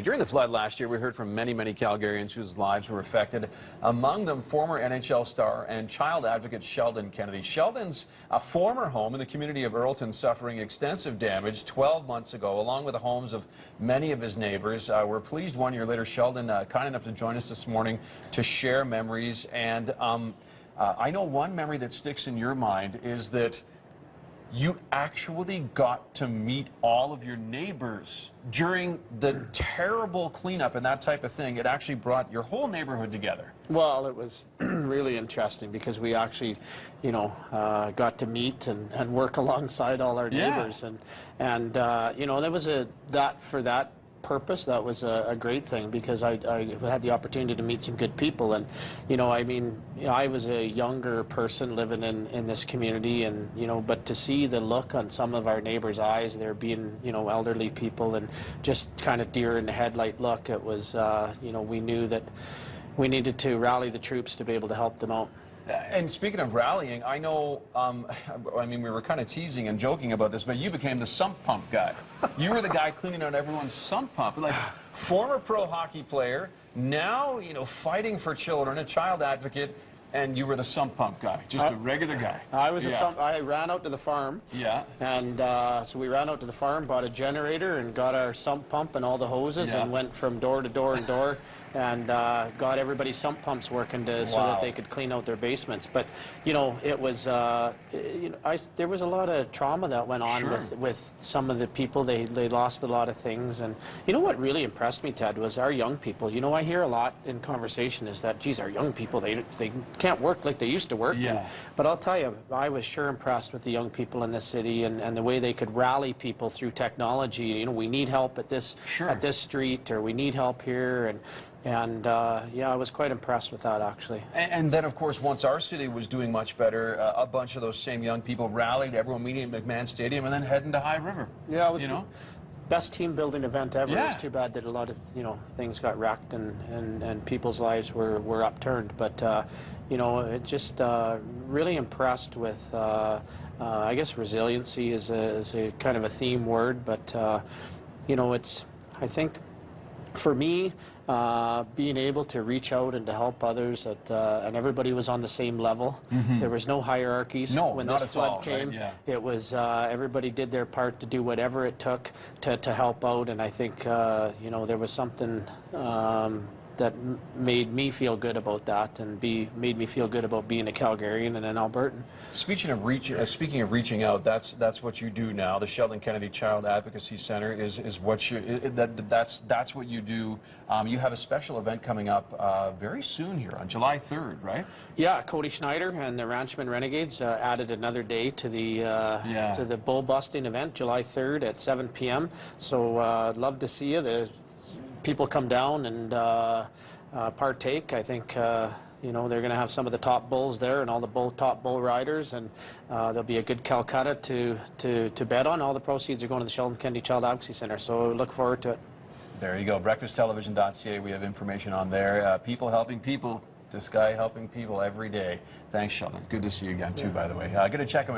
During the flood last year, we heard from many Calgarians whose lives were affected. Among them, former NHL star and child advocate Sheldon Kennedy. Sheldon's former home in the community of Earlton suffering extensive damage 12 months ago, along with the homes of many of his neighbors. We're pleased 1 year later, Sheldon, kind enough to join us this morning to share memories. And I know one memory that sticks in your mind is that you actually got to meet all of your neighbors during the terrible cleanup and that type of thing. It actually brought your whole neighborhood together. Well, it was really interesting because we actually, got to meet and work alongside all our neighbors, and there was for that purpose, that was a great thing because I had the opportunity to meet some good people. And I was a younger person living in this community, and but to see the look on some of our neighbors' eyes, there being elderly people and just kind of deer in the headlight look, it was we knew that we needed to rally the troops to be able to help them out. And speaking of rallying, I know, we were kind of teasing and joking about this, but you became the sump pump guy. You were the guy cleaning out everyone's sump pump. Like, former pro hockey player, now, fighting for children, a child advocate, and you were the sump pump guy, just a regular guy. I ran out to the farm. Yeah. And so we ran out to the farm, bought a generator, and got our sump pump and all the hoses, and went from door to door and door, and got everybody's sump pumps working so that they could clean out their basements. But it was there was a lot of trauma that went on with some of the people. They lost a lot of things, and what really impressed me, Ted, was our young people. I hear a lot in conversation is that, geez, our young people, they can't work like they used to work. Yeah. But I'll tell you, I was sure impressed with the young people in this city and the way they could rally people through technology. We need help at this street, or we need help here, and I was quite impressed with that, actually. And then, of course, once our city was doing much better, a bunch of those same young people rallied, everyone meeting at McMahon Stadium, and then heading to High River. Yeah, it was best team-building event ever. Yeah. It's too bad that a lot of things got wrecked and people's lives were upturned. But it just really impressed with I guess resiliency is a kind of a theme word, but it's, I think, for me, being able to reach out and to help others, and everybody was on the same level. There was no hierarchies when this flood came. Right? Yeah. It was everybody did their part to do whatever it took to help out, and I think there was something that made me feel good about that, and made me feel good about being a Calgarian and an Albertan. Speaking of reaching out, that's what you do now. The Sheldon Kennedy Child Advocacy Center is what that's what you do. You have a special event coming up very soon here on July 3rd, right? Yeah, Cody Schneider and the Ranchman Renegades added another day to the bull busting event, July 3rd at 7 p.m. So I'd love to see you. The people come down and partake. I think they're going to have some of the top bulls there and all the top bull riders, and there'll be a good Calcutta to bet on. All the proceeds are going to the Sheldon Kennedy Child Advocacy Center, so look forward to it. There you go, breakfasttelevision.ca. We have information on there. People helping people, this guy helping people every day. Thanks, Sheldon. Good to see you again, too, by the way. Get a check on